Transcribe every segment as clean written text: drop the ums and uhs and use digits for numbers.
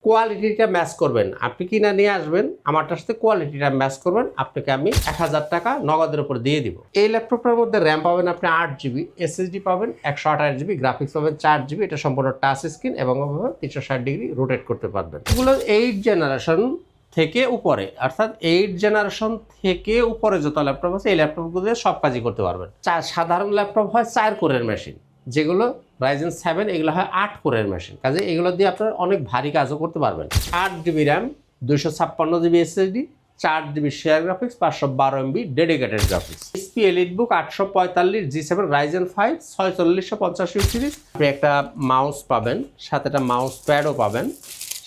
কোয়ালিটিটা ম্যাচ করবেন, আপনি কিনা নিয়ে আসবেন, আমারটার সাথে কোয়ালিটিটা ম্যাচ করবেন, আপনাকে আমি 1000 টাকা নগদের উপর দিয়ে দিব। এই ল্যাপটপটার মধ্যে র্যাম পাবেন আপনি 8GB, SSD পাবেন 128GB, গ্রাফিক্স পাবেন 4GB। এটা সম্পূর্ণ টাচ স্ক্রিন এবং 360 ডিগ্রি রোটেট করতে পারবেন। এগুলো 8 জেনারেশন থেকে উপরে, অর্থাৎ 8 জেনারেশন থেকে উপরে যত ল্যাপটপ আছে এই ল্যাপটপগুলো দিয়ে সব কাজই করতে পারবেন। সাধারণ ল্যাপটপ হয় 4 কোরের মেশিন, যেগুলো Ryzen 7, এগুলো হয় 8 কোরের মেশিন। কাজে এগুলো দিয়ে আপনারা অনেক ভারী কাজও করতে পারবেন। 8GB RAM, 256GB SSD, 4GB share graphics, 512MB dedicated graphics. HP EliteBook 845 G7 Ryzen 5 4650 series. আপনি একটা মাউস পাবেন, সাথে একটা মাউস প্যাডও পাবেন,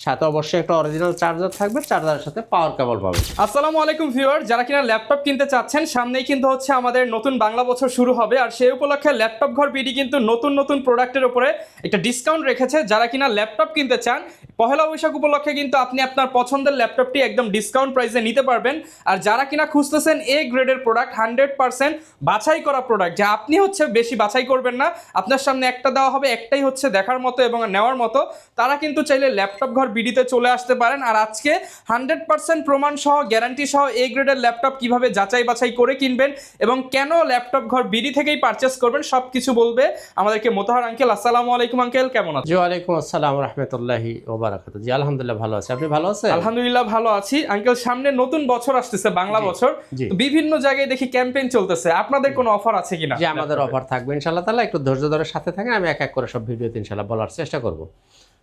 সাথে অবশ্যই একটা অরিজিনাল চার্জার থাকবে, চার্জারের সাথে পাওয়ার কেবল পাবেন। আসসালামু আলাইকুম ভিউয়ার, যারা কিনা ল্যাপটপ কিনতে চাচ্ছেন, সামনেই কিন্তু হচ্ছে আমাদের নতুন বাংলা বছর শুরু হবে, আর সেই উপলক্ষে ল্যাপটপ ঘর বিডি কিন্তু নতুন প্রোডাক্টের উপরে একটা ডিসকাউন্ট রেখেছে। যারা কিনা ল্যাপটপ কিনতে চান, পহেলা বৈশাখ উপলক্ষে কিন্তু আপনি আপনার পছন্দের ল্যাপটপটি একদম ডিসকাউন্ট প্রাইসে নিতে পারবেন। আর যারা কিনা খুঁজতেছেন এ গ্রেডের প্রোডাক্ট, 100% বাছাই করা প্রোডাক্ট, যে আপনি হচ্ছে বেশি বাছাই করবেন না, আপনার সামনে একটা দেওয়া হবে, একটাই হচ্ছে দেখার মতো এবং নেওয়ার মতো, তারা কিন্তু চাইলে ল্যাপটপ ঘর বিডিতে চলে আসতে পারেন। আর আজকে 100% প্রমাণ সহ, গ্যারান্টি সহ এ গ্রেডের ল্যাপটপ কিভাবে যাচাই বাছাই করে কিনবেন এবং কেন ল্যাপটপ ঘর বিডি থেকেই পারচেস করবেন, সবকিছু বলবে আমাদেরকে মোতাহার আঙ্কেল। আসসালামু আলাইকুম আঙ্কেল, কেমন আছেন? জি ওয়ালাইকুম আসসালাম রাহমাতুল্লাহি ওয়া বারাকাতুহু। জি আলহামদুলিল্লাহ ভালো আছি, আপনি ভালো আছেন? আলহামদুলিল্লাহ ভালো আছি আঙ্কেল। সামনে নতুন বছর আসতেছে, বাংলা বছর, তো বিভিন্ন জায়গায় দেখি ক্যাম্পেইন চলতেছে, আপনাদের কোনো অফার আছে কিনা? জি আমাদের অফার থাকবে ইনশাআল্লাহ তাআলা। একটু ধৈর্য ধরে সাথে থাকেন, আমি এক এক করে সব ভিডিওতে ইনশাআল্লাহ বলার চেষ্টা করব।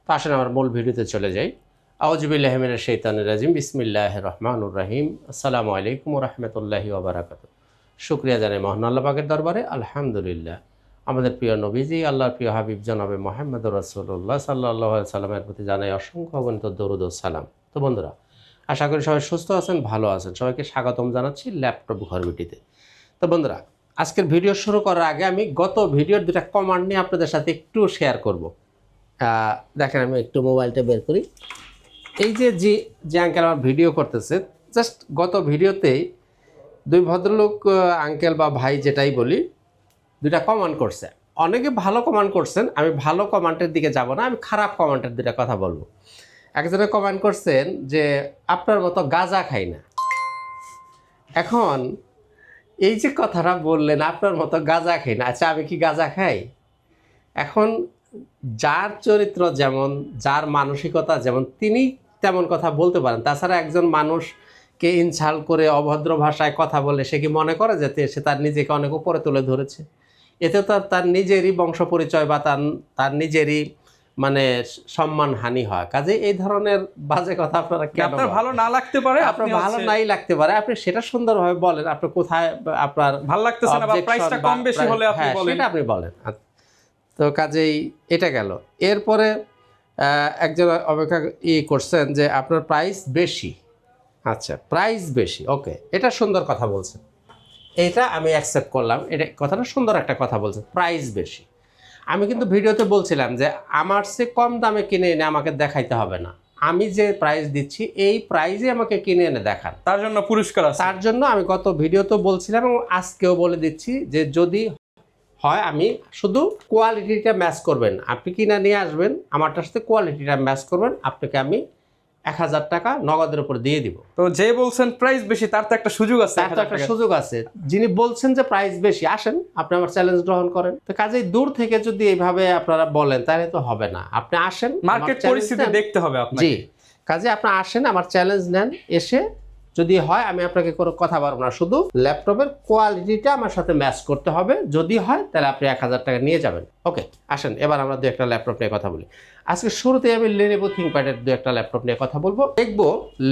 তো আসেন আমার মূল ভিডিওতে চলে যাই। আউযু বিল্লাহি মিনাশ শাইতানির রাজিম, বিসমিল্লাহির রহমানির রহিম। আসসালামু আলাইকুম ওয়া রাহমাতুল্লাহি ওয়া বারাকাতুহু। শুকরিয়া জানাই মহান আল্লাহ পাকের দরবারে, আলহামদুলিল্লাহ। আমাদের প্রিয় নবীজি, আল্লাহর প্রিয় হাবিব জনাবে মুহাম্মদুর রাসূলুল্লাহ সাল্লাল্লাহু আলাইহি সাল্লামের প্রতি জানাই অসংখ্য অগণিত দরুদ ও সালাম। তো বন্ধুরা, আশা করি সবাই সুস্থ আছেন, ভালো আছেন। সবাইকে স্বাগতম জানাচ্ছি ল্যাপটপ ঘর বিটিতে। তো বন্ধুরা, আজকের ভিডিও শুরু করার আগে আমি গত ভিডিওর দুটা কমান্ড নিয়ে আপনাদের সাথে একটু শেয়ার করব। দেখেন, আমি একটু মোবাইলটা বের করি। এই যে আঙ্কেল আমার ভিডিও করতেছে, জাস্ট গত ভিডিওতেই দুই ভদ্রলোক, আঙ্কেল বা ভাই যেটাই বলি, দুটা কমেন্ট করছে। অনেকে ভালো কমেন্ট করছেন, আমি ভালো কমেন্টের দিকে যাব না, আমি খারাপ কমেন্টের দুটা কথা বলবো। একজনে কমেন্ট করছেন যে আপনার মতো গাঁজা খাই না। এখন এই যে কথাটা বললেন, আপনার মতো গাঁজা খাই না, আচ্ছা আমি কি গাঁজা খাই? এখন যার চরিত্র যেমন, যার মানসিকতা যেমন, তিনি তেমন কথা বলতে পারেন। তাছাড়া একজন মানুষকে ইনসাল্ট করে অভদ্র ভাষায় কথা বলে সে কি মনে করে যে সে তার নিজেকে অনেক উপরে তুলে ধরেছে? এতে তো তার নিজেরই বংশ পরিচয় বা তার নিজেরই মানে সম্মান হানি হয়। কাজে এই ধরনের বাজে কথা আপনারা কেন? আপনার ভালো না লাগতে পারে, আপনার ভালো নাই লাগতে পারে, আপনি সেটা সুন্দরভাবে বলেন। আপনি কোথায় আপনার ভালো লাগতেছে না বা প্রাইসটা কম বেশি হলে আপনি বলেন, সেটা আপনি বলেন। তো কাজেই এটা গেল। এরপরে একজন অপেক্ষা করছেন যে আপনার প্রাইস বেশি। আচ্ছা, প্রাইস বেশি, ওকে, এটা সুন্দর কথা বলছেন, এটা আমি অ্যাকসেপ্ট করলাম। এটা কথাটা সুন্দর একটা কথা বলছেন, প্রাইস বেশি। আমি কিন্তু ভিডিওতে বলছিলাম যে আমার চেয়ে কম দামে কিনে এনে আমাকে দেখাইতে হবে না, আমি যে প্রাইস দিচ্ছি এই প্রাইসে আমাকে কিনে এনে দেখান, তার জন্য পুরস্কার আছে। তার জন্য আমি গত ভিডিওতেও বলছিলাম এবং আজকেও বলে দিচ্ছি যে যদি হয় আমি শুধু কোয়ালিটিটা ম্যাচ করবেন, আপনি কিনা নিয়ে আসবেন, আমারটার সাথে কোয়ালিটিটা ম্যাচ করবেন, আপনাকে আমি 1000 টাকা নগদের উপর দিয়ে দিব। তো যে বলছেন প্রাইস বেশি, তার তো একটা সুযোগ আছে, তার তো একটা সুযোগ আছে। যিনি বলছেন যে প্রাইস বেশি, আসেন আপনি আমার চ্যালেঞ্জ গ্রহণ করেন। তো কাজেই দূর থেকে যদি এইভাবে আপনারা বলেন তাহলে তো হবে না। আপনি আসেন, মার্কেট পরিস্থিতি দেখতে হবে আপনাকে। জি, কাজে আপনি আসেন, আমার চ্যালেঞ্জ নেন, এসে যদি হয় আমি আপনাকে কোনো কথা বলবো না, শুধু ল্যাপটপের কোয়ালিটিটা আমার সাথে ম্যাচ করতে হবে। যদি হয় তাহলে আপনি 1000 টাকা নিয়ে যাবেন। ওকে, আসেন এবার আমরা দু একটা ল্যাপটপ নিয়ে কথা বলি। আজকে শুরুতে আমি লেনোভো থিংকপ্যাডের দু একটা ল্যাপটপ নিয়ে কথা বলবো। দেখবো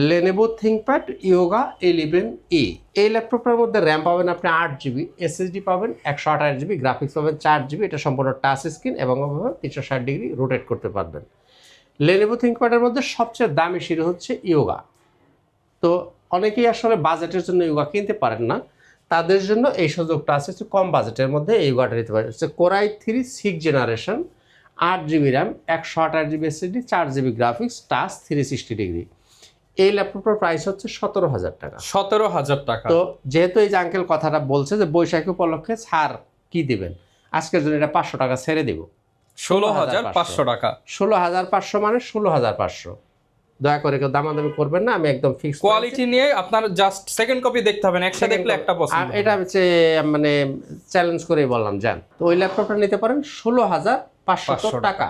লেনোভো থিংকপ্যাড ইয়োগা 11E। এই ল্যাপটপটার মধ্যে র্যাম পাবেন আপনি 8GB, SSD পাবেন 128GB, গ্রাফিক্স পাবেন 4GB। এটা সম্পূর্ণ টাচ স্ক্রিন এবং 360 ডিগ্রি রোটেট করতে পারবেন। লেনোভো থিংকপ্যাডের মধ্যে সবচেয়ে দামি সিরিজ হচ্ছে ইয়োগা। তো অনেকেই আসলে বাজেটের জন্য ইয়োগা কিনতে পারেন না, তাদের জন্য এই সুযোগটা আছে। কম বাজেটের মধ্যে এই ইয়োগাটা নিতে পারেন। হচ্ছে Core i3 6th generation, 8GB RAM, 128GB SSD, 4GB graphics, touch 360 degree. এই ল্যাপটপটার প্রাইস হচ্ছে 17,000 টাকা। 17,000 টাকা। তো যেহেতু এই যে আঙ্কেল কথাটা বলছে যে বৈশাখী উপলক্ষে ছাড় কি দিবেন, আজকের জন্য এটা 500 টাকা ছেড়ে দিব। 16,500 টাকা। 16,500 মানে 16,500। দয়া করে কেউ দামাদামি করবেন না, আমি একদম ফিক্স কোয়ালিটি নিয়ে আপনার জাস্ট সেকেন্ড কপি দেখতে হবে, একটা দেখলে একটা আর পছন্দ। এটা হচ্ছে মানে চ্যালেঞ্জ করেই বললাম যান। তো ওই ল্যাপটপটা নিতে পারেন 16,500 টাকা।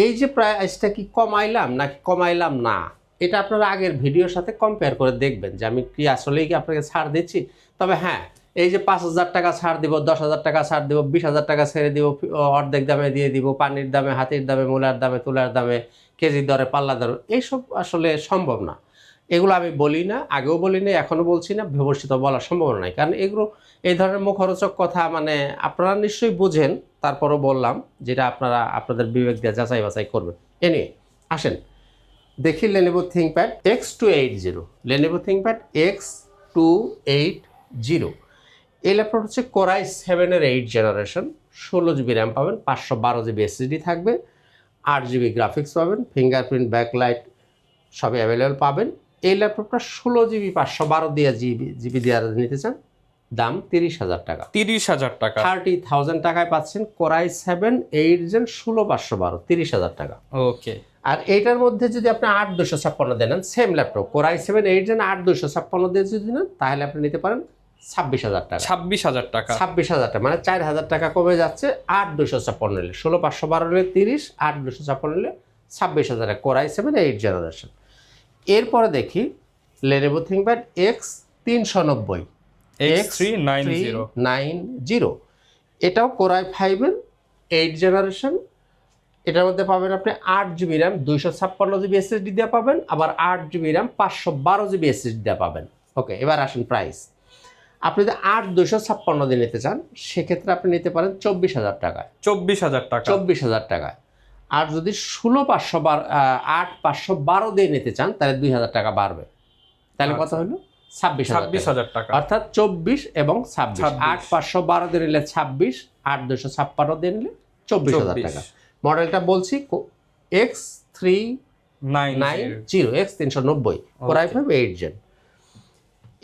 এই যে প্রাইসটা কি কমাইলাম নাকি কমাইলাম না, এটা আপনারা আগের ভিডিওর সাথে কম্পেয়ার করে দেখবেন যে আমি কি আসলেই কি আপনাকে ছাড় দিচ্ছি। তবে হ্যাঁ, এই যে 5,000 টাকা ছাড় দিব, 10,000 টাকা ছাড় দিব, 20,000 টাকা ছেড়ে দিব, অর্ধেক দামে দিয়ে দিব, পানির দামে, হাতির দামে, মূলার দামে, তুলার দামে, কেজির দরে, পাল্লা দরে, এইসব আসলে সম্ভব না। এগুলো আমি বলি না, আগেও বলি না, এখনও বলছি না, ভবিষ্যতে বলার সম্ভাবনা নাই। কারণ এগুলো এই ধরনের মুখরোচক কথা মানে আপনারা নিশ্চয়ই বুঝেন, তারপরও বললাম যেটা আপনারা আপনাদের বিবেক দিয়ে যাচাই বাছাই করবেন। এনিয়ে আসেন দেখি Lenovo ThinkPad X280, Lenovo ThinkPad X280। এই ল্যাপটপ হচ্ছে Core i7-এর 8 জেনারেশন, 16 জিবি র্যাম পাবেন, 512 জিবি এসএসডি থাকবে, 8 জিবি গ্রাফিক্স পাবেন, ফিঙ্গারপ্রিন্ট, ব্যাকলাইট সবই অ্যাভেলেবল পাবেন। এই ল্যাপটপটা 16 জিবি 512 দিয়ে জিবি দিয়ে নিতে চান, দাম 30,000 টাকা। 30,000 টাকা, 30,000 টাকায় পাচ্ছেন Core i7 8 Gen 16/512, 30,000 টাকা। ওকে। আর এইটার মধ্যে যদি আপনি 8,256 দেন, same laptop Core i7 8 Gen 8,256 দিয়ে যদি নেন, তাহলে আপনি নিতে পারেন 26,000 টাকা। 26,000 টাকা, 26,000 টাকা মানে 4,000 টাকা কমে যাচ্ছে। 8,256 নিলে 16,512 নিলে 30, 8,256 নিলে 26,000 টাকা, Core i7 8 জেনারেশন। এরপরে দেখি Lenovo ThinkPad X390, X390, এটাও Core i5-এর 8 জেনারেশন। এটার মধ্যে পাবেন আপনি 8 জিবি র্যাম, 256 জিবি এসএসডি দিয়ে পাবেন, আবার 8 জিবি র্যাম, 512 জিবি এসএসডি দিয়ে পাবেন। ওকে, এবার আসেন প্রাইস। আপনি যদি 8,256 দিয়ে নিতে চান, সেক্ষেত্রে আপনি নিতে পারেন 24,000 টাকায়। 24,000 টাকা, 24,000 টাকায়। আর যদি 8,512 দিয়ে নিতে চান, তাহলে 2,000 টাকা বাড়বে। তাহলে কত হলো? 26,000 টাকা, অর্থাৎ 24 এবং 26। 8,512 দিয়ে নিলে 26, 8,256 দিয়ে নিলে 24,000 টাকা। মডেলটা বলছি X390, X390, Core i5 8 Gen।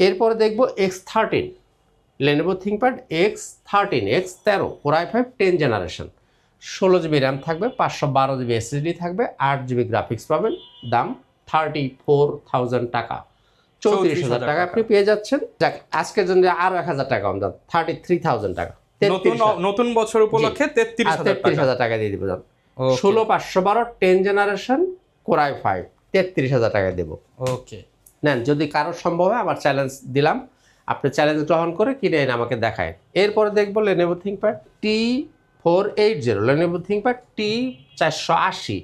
এরপরে দেখব X13, Lenovo ThinkPad X13, Core i5 10 generation, 16 GB RAM থাকবে, 512 জিবি এসএসডি থাকবে, 8 জিবি গ্রাফিক্স পাবেন, দাম 34,000 টাকা। 34,000 টাকা আপনি পেয়ে যাচ্ছেন। যাক, আজকের জন্য আরো 1,000 টাকা কম দাম, 33,000 টাকা। নতুন বছর উপলক্ষে 33,000 টাকা দিয়ে দিব। 16,512 10 জেনারেশন Core i5 33,000 টাকা দেবো। ওকে, নেন, যদি কারো সম্ভব হয়, আমার চ্যালেঞ্জ দিলাম, আপনি চ্যালেঞ্জ গ্রহণ করে কিনে এনে আমাকে দেখায়। এরপরে দেখবো Lenovo ThinkPad T480, Lenovo ThinkPad T480,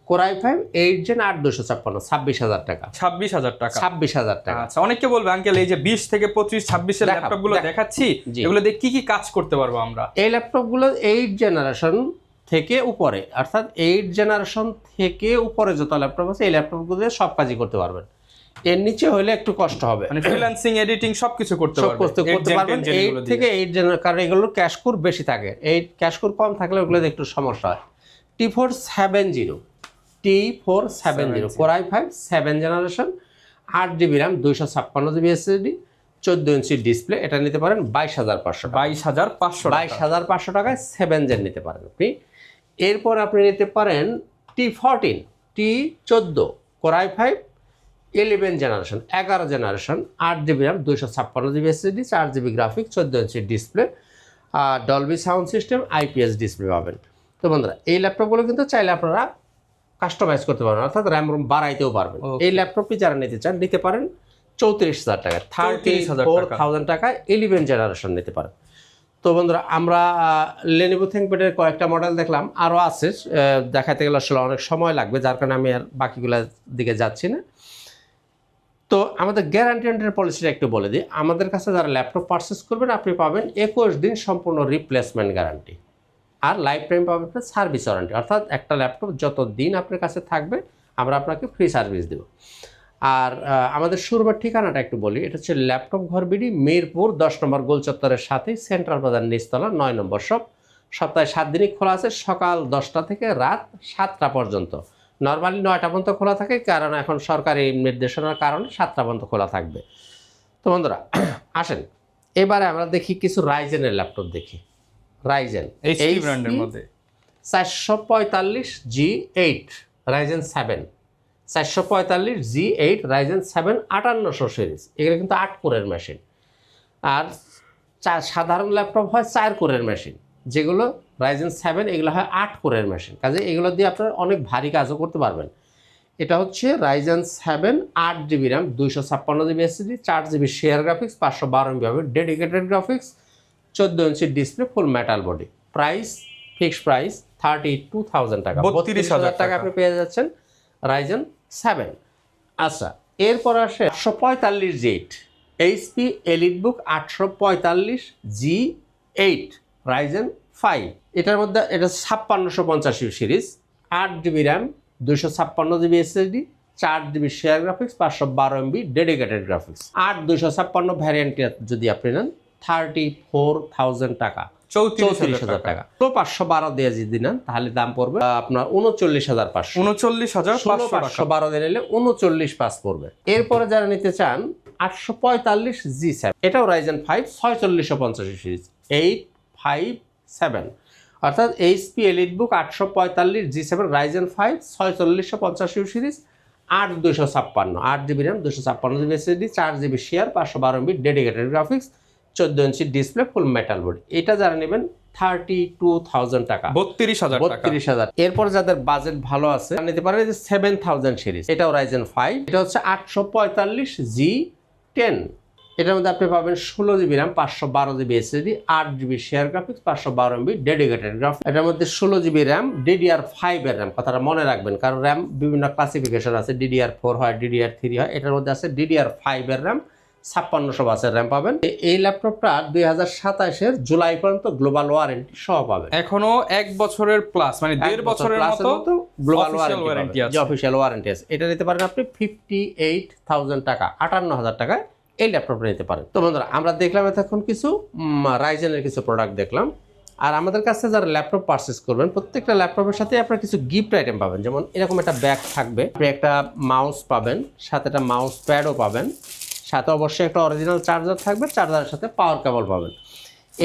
Core i5 8 Gen 8,256, 26,000 টাকা। 26,000 টাকা, 26,000 টাকা। আচ্ছা, অনেকে বলবে আঙ্কেল এই যে 20 থেকে 25, 26 এর ল্যাপটপগুলো দেখাচ্ছি, এগুলো দিয়ে কি কি কাজ করতে পারবো আমরা? এই ল্যাপটপগুলো 8 জেনারেশন থেকে উপরে, অর্থাৎ 8 জেনারেশন থেকে উপরে যত ল্যাপটপ আছে, এই ল্যাপটপগুলো দিয়ে সব কাজই করতে পারবেন। এর নিচে হলে একটু কষ্ট হবে, মানে ফ্রিল্যান্সিং, এডিটিং সবকিছু করতে পারবেন। 8 থেকে 8 জেনারেশন, কারণ এগুলোর ক্যাশ কোর বেশি থাকে, এই ক্যাশ কোর কম থাকলে ওগুলো একটু সমস্যা হয়। T470, Core i5 7 generation, 8 GB RAM, 256 GB SSD, 14 inch display. এটা নিতে পারেন 22,500 টাকা। 22,500 টাকায় 7 জেন নিতে পারেন আপনি। এরপর আপনি নিতে পারেন T14, Core i5 11 generation, 11 generation, 8 GB RAM, 256 GB SSD, 4 GB graphics, 14 inch display, Dolby sound system, IPS display পাবেন। তো বন্ধুরা, এই ল্যাপটপগুলো কিন্তু চাইলে আপনারা কাস্টমাইজ করতে পারবেন, অর্থাৎ র্যাম রোম বাড়াইতেও পারবেন। এই ল্যাপটপটি যারা নিতে চান, নিতে পারেন 34,000 টাকা, 34,000 টাকায় 11 জেনারেশন নিতে পারেন। তো বন্ধুরা, আমরা Lenovo ThinkPad-এর কয়েকটা মডেল দেখলাম, আরও আছে, দেখাতে গেলে আসলে অনেক সময় লাগবে, যার কারণে আমি আর বাকিগুলোর দিকে যাচ্ছি না। তো আমাদের গ্যারান্টি এন্ড পলিসিটা একটু বলে দিই। আমাদের কাছে যারা ল্যাপটপ পারচেস করবেন, আপনি পাবেন 21 দিন সম্পূর্ণ রিপ্লেসমেন্ট গ্যারান্টি, আর লাইফ টাইম পাবেন সার্ভিস ওয়ারেন্টি, অর্থাৎ একটা ল্যাপটপ যত দিন আপনার কাছে থাকবে আমরা আপনাকে ফ্রি সার্ভিস দেব। আর আমাদের শোরুমের ঠিকানাটা একটু বলি, এটা হচ্ছে ল্যাপটপ ঘর বিডি, মিরপুর 10 নম্বর গোল চত্বরের সাথে সেন্ট্রাল বাজার নিচতলা 9 নম্বর শপ। সপ্তাহে 7 দিনই খোলা আছে, সকাল 10টা থেকে রাত 7টা পর্যন্ত। নর্মালি 9টা পর্যন্ত খোলা থাকে, কারণ এখন সরকারি নির্দেশনার কারণে 7টা পর্যন্ত খোলা থাকবে। তো বন্ধুরা, আসেন এবারে আমরা দেখি কিছু রাইজেনের ল্যাপটপ দেখি। রাইজেন এইচপি ব্র্যান্ডের মধ্যে 445G8, Ryzen 445 G8 Ryzen 7 5800 series, এগুলো কিন্তু 8 কোরের মেশিন। আর সাধারণ ল্যাপটপ হয় 4 কোরের মেশিন, যেগুলো Ryzen 7 এগুলো হয় 8 কোরের মেশিন। কাজে এগুলো দিয়ে আপনারা অনেক ভারী কাজও করতে পারবেন। এটা হচ্ছে Ryzen 7 8GB RAM 256GB SSD 4GB share graphics 512MB হবে, dedicated graphics 14 inch display, full metal body. Price fixed price 32,000 টাকা, 32,000 টাকা আপনি পেয়ে যাচ্ছেন Ryzen 7। আচ্ছা, এরপর আসে 845G8 HP EliteBook 845G8 Ryzen 5। এটার মধ্যে এটা 5650 series, 8GB RAM 256GB SSD 4GB share graphics 512MB dedicated graphics. 8256 variant যদি আপনি নেন 34,000 টাকা, 34,000 টাকা। তো 512 দিয়ে যদি নেন তাহলে দাম পড়বে আপনার 39,500, 39,500 দিয়ে নিলে 39,500 পড়বে। এরপরে যারা নিতে চান 845G7, এটাও Ryzen 5 4650 সিরিজ 857, অর্থাৎ HP EliteBook 845G7 Ryzen 5 4650 series 8256, 8GB RAM 256GB SSD 4GB share 512MB dedicated graphics 14 inch display, full metal body. এটা যারা নেবেন 32,000 টাকা, 32,000। এরপর যাদের বাজেট ভালো আছে নিতে পারেন যে 7000 সিরিজ, এটাও Ryzen 5, এটা হচ্ছে 845G10। এটার মধ্যে আপনি পাবেন 16GB RAM 512GB SSD 8GB share graphics 512MB dedicated graphics. এটার মধ্যে 16GB RAM DDR5 এর RAM, কথাটা মনে রাখবেন কারণ RAM বিভিন্ন ক্লাসিফিকেশন আছে, DDR4 হয়, DDR3 হয়, এটার মধ্যে আছে DDR5 এর RAM, 5600 বাসের RAM পাবেন। এই ল্যাপটপটা 2027 জুলাই পর্যন্ত গ্লোবাল ওয়ারেন্টি সহ পাবেন। এখনো 1 বছরের প্লাস, মানে 1.5 বছরের মতো গ্লোবাল ওয়ারেন্টি আছে, অফিশিয়াল ওয়ারেন্টি আছে। এটা নিতে পারেন আপনি 58,000 টাকা, 58,000 টাকায় এই ল্যাপটপটা নিতে পারেন। তো বন্ধুরা, আমরা দেখলাম এতক্ষণ কিছু রাইজেনের কিছু প্রোডাক্ট দেখলাম। আর আমাদের কাছে যারা ল্যাপটপ পারচেস করবেন প্রত্যেকটা ল্যাপটপের সাথে আপনারা কিছু গিফট আইটেম পাবেন। যেমন এরকম একটা ব্যাগ থাকবে, একটা মাউস পাবেন, সাথে একটা মাউস প্যাডও পাবেন, সাথে অবশ্যই একটা অরিজিনাল চার্জার থাকবে, চার্জারের সাথে পাওয়ার কেবল পাবেন।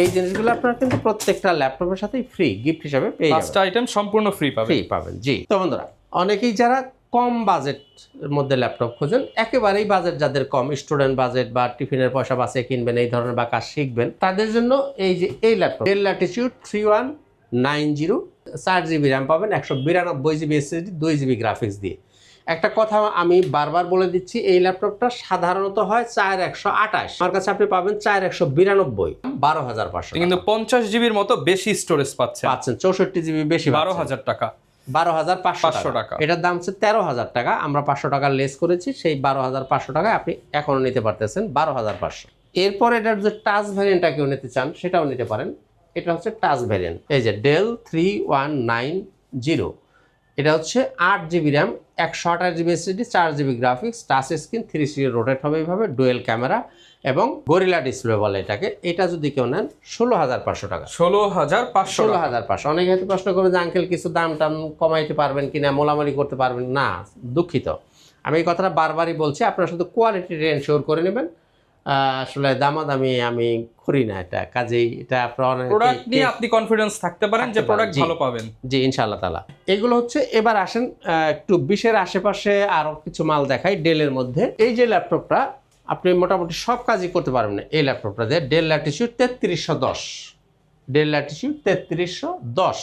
এই জিনিসগুলো আপনারা কিন্তু প্রত্যেকটা ল্যাপটপের সাথেই ফ্রি গিফট হিসাবে পেয়ে যাবেন। 5টা আইটেম সম্পূর্ণ ফ্রি পাবেন। জি। তো বন্ধুরা, অনেকেই যারা কম বাজেটের মধ্যে ল্যাপটপ খোঁজেন, একেবারেই বাজেট যাদের কম, স্টুডেন্ট বাজেট বা টিফিনের পয়সা বাঁচিয়ে কিনবেন এই ধরনের বা কাজ শিখবেন, তাদের জন্য এই যে এই laptop del Latitude 3190 4GB RAM পাবেন, 192GB SSD 2GB গ্রাফিক্স দিয়ে। একটা কথা আমি বারবার বলে দিচ্ছি, এই ল্যাপটপটা সাধারণত হয় 4128, আমার কাছে আপনি পাবেন 4192, 12,500, কিন্তু 50GBর মতো বেশি স্টোরেজ পাচ্ছেন, 64GB বেশি, 12,000 টাকা, 12,500 টাকা। এটার দাম হচ্ছে 13,000 টাকা, আমরা 500 টাকা লেস করেছি, সেই 12,500 টাকায় আপনি এখনো নিতে পারতেছেন 12,500। এরপর এটার যে টাচ ভ্যারিয়েন্টটা কেউ নিতে চান সেটাও নিতে পারেন। এটা হচ্ছে টাচ ভ্যারিয়েন্ট, এই যে ডেল 3190, এটা হচ্ছে 8GB RAM 128GB SSD 4GB graphics, touch screen, 360 rotate হবে এইভাবে, ডুয়েল ক্যামেরা এবং গরিলা ডিসপ্লে বলে এটাকে। এটা যদি কেউ নেন 16,500 টাকা, 16,500। অনেকে হয়তো প্রশ্ন করবে যে আঙ্কেল কিছু দাম টাম কমাইতে পারবেন কিনা, মোলামুলি করতে পারবেন না। দুঃখিত, আমি এই কথাটা বারবারই বলছি, আপনারা শুধু কোয়ালিটিটা এনশিওর করে নেবেন। আসলে দামাদামি আমি করি না এটা, কাজেই এটা আপনারা প্রোডাক্ট নিয়ে আপনি কনফিডেন্স থাকতে পারেন যে প্রোডাক্ট ভালো পাবেন। জি, ইনশাআল্লাহ তাআলা। এগুলো হচ্ছে, এবার আসেন একটু 20-এর আশেপাশে আরো কিছু মাল দেখাই ডেলের মধ্যে। এই যে ল্যাপটপটা আপনি মোটামুটি সব কাজই করতে পারবেন না এই ল্যাপটপটা দিয়ে, del Latitude 3310, del Latitude 3310,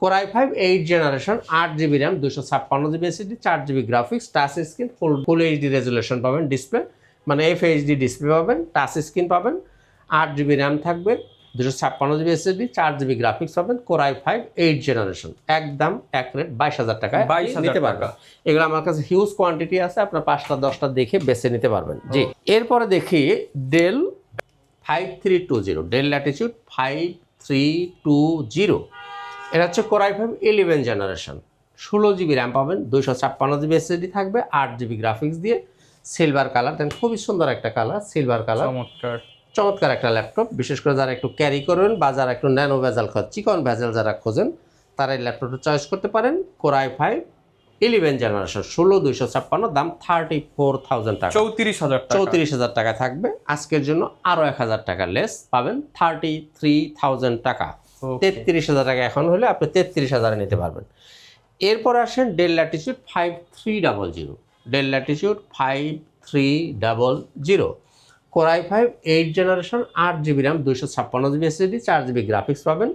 Core i5 8 generation, 8GB RAM 256GB SSD 4GB graphics, touch screen, full HD resolution পাবেন, ডিসপ্লে মানে FHD ডিসপ্লে পাবেন, টাচ স্ক্রিন পাবেন, 8GB RAM থাকবে, 256GB SSD 4GB গ্রাফিক্স পাবেন, Core i5 8 জেনারেশন, একদম এক rate 22,000 টাকায় নিতে পারবেন। এগুলো আমার কাছে হিউজ কোয়ান্টিটি আছে, আপনার 5টা 10টা দেখে বেছে নিতে পারবেন। জি, এরপরে দেখি ডেল 5320, ডেল ল্যাটিটিউড 5320, এটা হচ্ছে Core i5 11 generation, 16GB RAM পাবেন, 256GB SSD থাকবে, 8GB গ্রাফিক্স দিয়ে, সিলভার কালার, দেন খুবই সুন্দর একটা কালার, সিলভার কালার, চমৎকার একটা ল্যাপটপ। বিশেষ করে যারা একটু ক্যারি করবেন বা যারা একটু ন্যানো ভেজাল চিকন ভেজাল যারা খোঁজেন তারা এই ল্যাপটপটা চয়েস করতে পারেন। Core i5 11 জেনারেশন, 16,256, দাম 34,000 টাকা, 34,000 টাকা থাকবে। আজকের জন্য আরো 1,000 টাকা লেস পাবেন, 33,000 টাকা, 33,000 টাকা এখন হলে আপনি 33,000 নিতে পারবেন। এরপর আসেন del Latitude 5300, del Latitude 5300, core i5 8 generation, 8GB RAM, 256GB SSD, 4GB graphics পাবেন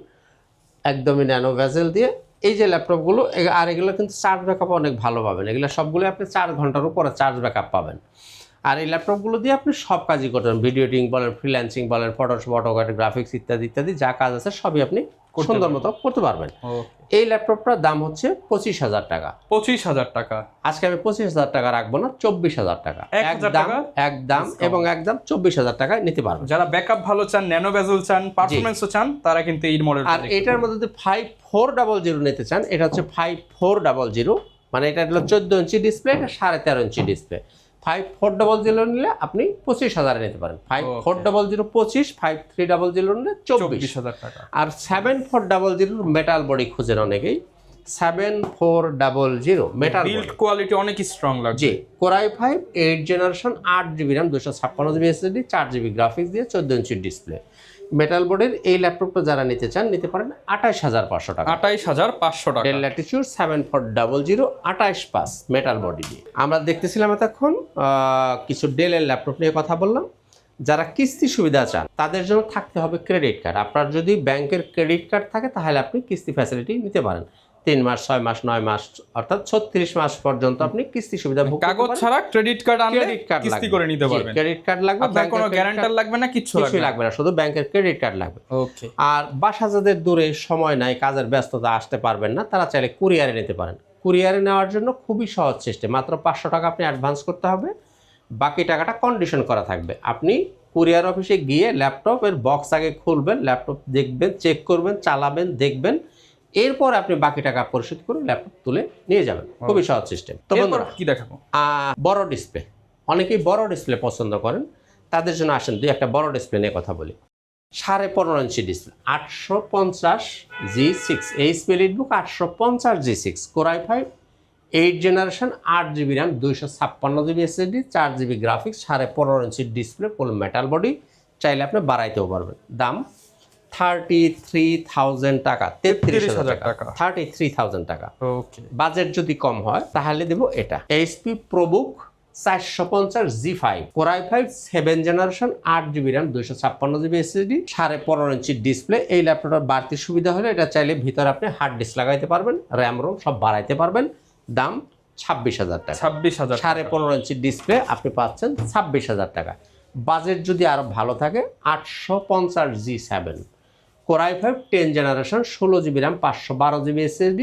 একদমই ন্যানো ভেজেল দিয়ে। এই যে ল্যাপটপগুলো আর এগুলো কিন্তু চার্জ ব্যাকআপ অনেক ভালো পাবেন, এগুলো সবগুলো আপনি 4 ঘন্টার উপরে চার্জ ব্যাকআপ পাবেন। আর এই ল্যাপটপগুলো দিয়ে আপনি সব কাজই করতেন, ভিডিও এডিটিং বলেন, ফ্রিল্যান্সিং বলেন, ফটোশপ, অটোক্যাড, গ্রাফিক্স ইত্যাদি ইত্যাদি যা কাজ আছে সবই আপনি সুন্দর মতো করতে পারবেন। এই ল্যাপটপটার দাম হচ্ছে 25,000 টাকা। 25,000 টাকা। আজকে আমি 25,000 টাকা রাখবো না, 24,000 টাকা 1,000 টাকা একদম এবং একদম 24,000 টাকায় নিতে পারবেন। যারা ব্যাকআপ ভালো চান, ন্যানো বেজেল চান, পারফরম্যান্সও চান, তারা কিন্তু এই মডেল। আর এটার মধ্যে যদি 5400 নিতে চান, এটা হচ্ছে 5400, মানে এটা হলো 14 ইঞ্চি ডিসপ্লে, এটা 13.5 ইঞ্চি ডিসপ্লে। 5400 নিলে আপনি 25,000 নিতে পারেন। 5400 25, 5300 নিলে 24,000 টাকা। আর 7400 মেটাল বডি খুঁজেন অনেকেই, 7400 মেটাল বিল্ড কোয়ালিটি অনেক স্ট্রং লাগছে। জি, core i5 8 generation, 8GB RAM, 256GB SSD, 4GB graphics দিয়ে 14 ইঞ্চি ডিসপ্লে, মেটাল বোর্ডের এই ল্যাপটপটা যারা নিতে চান নিতে পারেন 28,500 টাকা। 28,500 টাকা। ডেল ল্যাটিটিউড 7400, 28.5 মেটাল বডি দিয়ে। আমরা দেখতেছিলাম এতক্ষণ কিছু ডেলের ল্যাপটপ নিয়ে কথা বললাম। যারা কিস্তি সুবিধা চান তাদের জন্য থাকতে হবে ক্রেডিট কার্ড। আপনার যদি ব্যাংকের ক্রেডিট কার্ড থাকে তাহলে আপনি কিস্তি ফ্যাসিলিটি নিতে পারেন। 3 মাস, 6 মাস, 9 মাস, অর্থাৎ 36 মাস পর্যন্ত আপনি কিস্তি সুবিধা ভোগ করতে কাগজ পারেন। ছাড়া ক্রেডিট কার্ড আনলে ক্রেডিট কার্ড কিস্তি করে নিতে পারবেন। ক্রেডিট কার্ড লাগবে, আপনার কোনো গ্যারান্টার লাগবে না, কিছু লাগবে না, শুধু ব্যাংকের ক্রেডিট কার্ড লাগবে। ওকে। আর বাসা যাদের দূরে, সময় নাই, কাজের ব্যস্ততা, আসতে পারবেন না, তারা চাইলে কুরিয়ারে নিতে পারেন। কুরিয়ারে নেওয়ার জন্য খুবই সহজ সিস্টেম, মাত্র 500 টাকা আপনি অ্যাডভান্স করতে হবে, বাকি টাকাটা কন্ডিশন করা থাকবে। আপনি কুরিয়ার অফিসে গিয়ে ল্যাপটপের বক্স আগে খুলবেন, ল্যাপটপ দেখবেন, চেক করবেন, চালাবেন, দেখবেন, এরপর আপনি বাকি টাকা পরিশোধ করে ল্যাপটপ তুলে নিয়ে যাবেন। খুবই সহজ সিস্টেম। তো বন্ধুরা, কি দেখাবো? বড় ডিসপ্লে, অনেকেই বড় ডিসপ্লে পছন্দ করেন, তাদের জন্য আসেন দুই একটা বড় ডিসপ্লে নিয়ে কথা বলি। 15.5 inch display, 850G6, HP EliteBook 850G6, core i5 8 generation, 8GB RAM, 256GB SSD, 4GB graphics, 15.5 inch display, full metal body, চাইলে আপনি বাড়াইতেও পারবেন। দাম 33,000 টাকা, 33,000 টাকা, 33,000 টাকা। ওকে। বাজেট যদি কম হয় তাহলে দেব এটা, HP ProBook 450G5, core i5 7 generation, 8GB RAM, 256GB SSD, 15.5 inch display. এই ল্যাপটপটার বাড়তি সুবিধা হলো এটা চাইলে ভিতরে আপনি হার্ড ডিস্ক লাগাইতে পারবেন, র্যাম রোম সব বাড়াইতে পারবেন। দাম 26,000 টাকা। 26,000। 15.5 ইঞ্চি ডিসপ্লে আপনি পাচ্ছেন 26,000 টাকা। বাজেট যদি আরো ভালো থাকে 850G7, core i5 10 generation, 16GB RAM, 512GB SSD,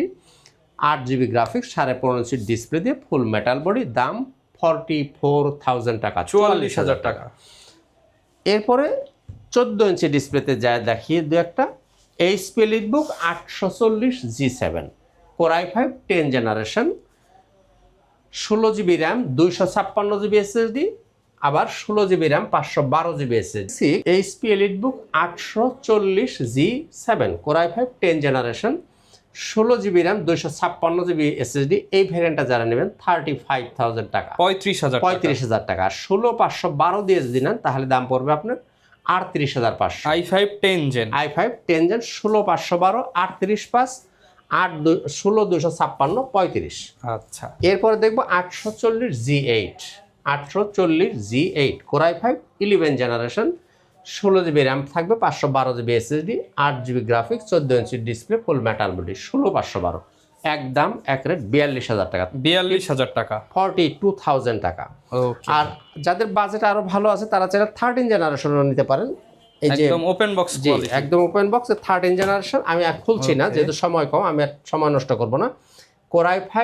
8GB graphics, 15.5 inch display দিয়ে ফুল মেটাল বডি। দাম 44,000 টাকা, 44,000 টাকা। এরপরে 14 ইঞ্চি ডিসপ্লেতে যায় দেখিয়ে দু একটা, HP EliteBook 840G7, core i5 10 generation, 16GB RAM, 256GB SSD, আবার 16GB RAM, 512GB SSD। HP EliteBook 840G7, core i5 10 generation, 16GB RAM, 256GB SSD। এই ভ্যারিয়েন্টটা যারা নেবেন 35,000 টাকা, 35,000 টাকা। 16,512 দিয়ে যদি নেন তাহলে দাম পড়বে আপনার 38,500। i5 10 gen, i5 10 gen, 16,512, 38,500, 16,256, 35। আচ্ছা। এরপরে দেখবো 840G8, 840G8, core i5 11 generation, 16GB RAM থাকবে, 512GB SSD, 8GB graphics, 14 inch display, full metal body, 16,512। একদম এক রেট 42,000 টাকা, 42,000 টাকা, 42,000 টাকা। আর যাদের বাজেট আরো ভালো আছে তারা চাইলে 13 জেনারেশনও নিতে পারেন। এই যে একদম ওপেন বক্স জি, কোয়ালিটি, একদম ওপেন বক্স 13 জেনারেশন। আমি আর খুলছি না যেহেতু সময় কম, আমি আর সময় নষ্ট করব না। কোর i5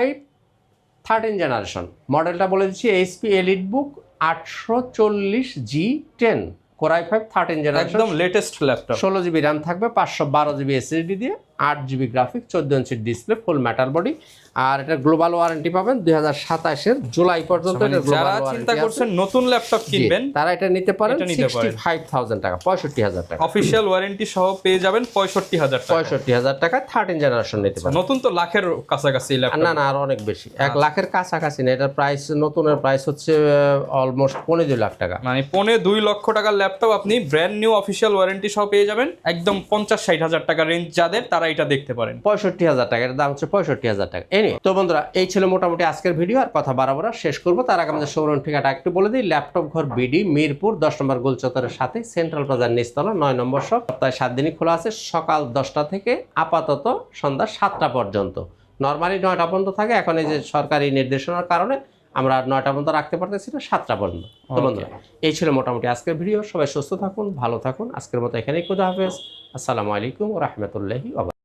13 জেনারেশন, মডেলটা বলে দিচ্ছি, HP EliteBook 840G10, core i5 13 generation, একদম লেটেস্ট ল্যাপটপ, 16GB র্যাম থাকবে, 512GB SSD দিয়ে, 8GB graphics, 14 inch display, full metal body. আর এটা গ্লোবাল ওয়ারেন্টি পাবেন 2027 জুলাই পর্যন্ত। এটা গ্লোবাল যারা ওয়ারেন্টি চিন্তা করছেন নতুন ল্যাপটপ কিনবেন তারা এটা নিতে পারেন, এটা নিতে পারেন। 65,000 টাকা, 65,000 টাকা, অফিশিয়াল ওয়ারেন্টি সহ পেয়ে যাবেন 65,000 টাকা। 65,000 টাকা 13 জেনারেশন নিতে পারেন। নতুন তো লাখের কাছাকাছি ল্যাপটপ। না না, আর অনেক বেশি, 1 লাখের কাছাকাছি না। এটার প্রাইস, নতুনের প্রাইস হচ্ছে অলমোস্ট 2.5 লাখ টাকা, মানে 2.5 লক্ষ টাকার ল্যাপটপ আপনি ব্র্যান্ড নিউ অফিশিয়াল ওয়ারেন্টি সহ পেয়ে যাবেন একদম 50-60 হাজার টাকা রেঞ্জ যাদের, তারা এটা দেখতে পারেন। 65,000 টাকা, এর দাম হচ্ছে 65,000 টাকা। এনে তো বন্ধুরা, এই ছিল মোটামুটি আজকের ভিডিও। আর কথা বাড়াবো না, শেষ করবো তার আগে আমাদের শোরুম ঠিকাটা একটু বলে দিই। ল্যাপটপ ঘর বিডি, মিরপুর 10 নম্বর গোলচত্বরের সাথে, সেন্ট্রাল প্লাজার নিচতলা, 9 নম্বর শপ। সপ্তাহে 7 দিনই খোলা আছে, সকাল 10টা থেকে আপাতত সন্ধ্যা 7টা পর্যন্ত। নর্মালি 9টা পর্যন্ত থাকে, এখন এই যে সরকারি নির্দেশনার কারণে আমরা 9টা পর্যন্ত রাখতে পারতেছি না, 7টা পর্যন্ত। তো বন্ধুরা, এই ছিল মোটামুটি আজকের ভিডিও। সবাই সুস্থ থাকুন, ভালো থাকুন। আজকের মতো এখানেই, খুদা হাফেজ, আসসালামু আলাইকুম ওয়া রাহমাতুল্লাহি ওয়া বারাকাতুহু।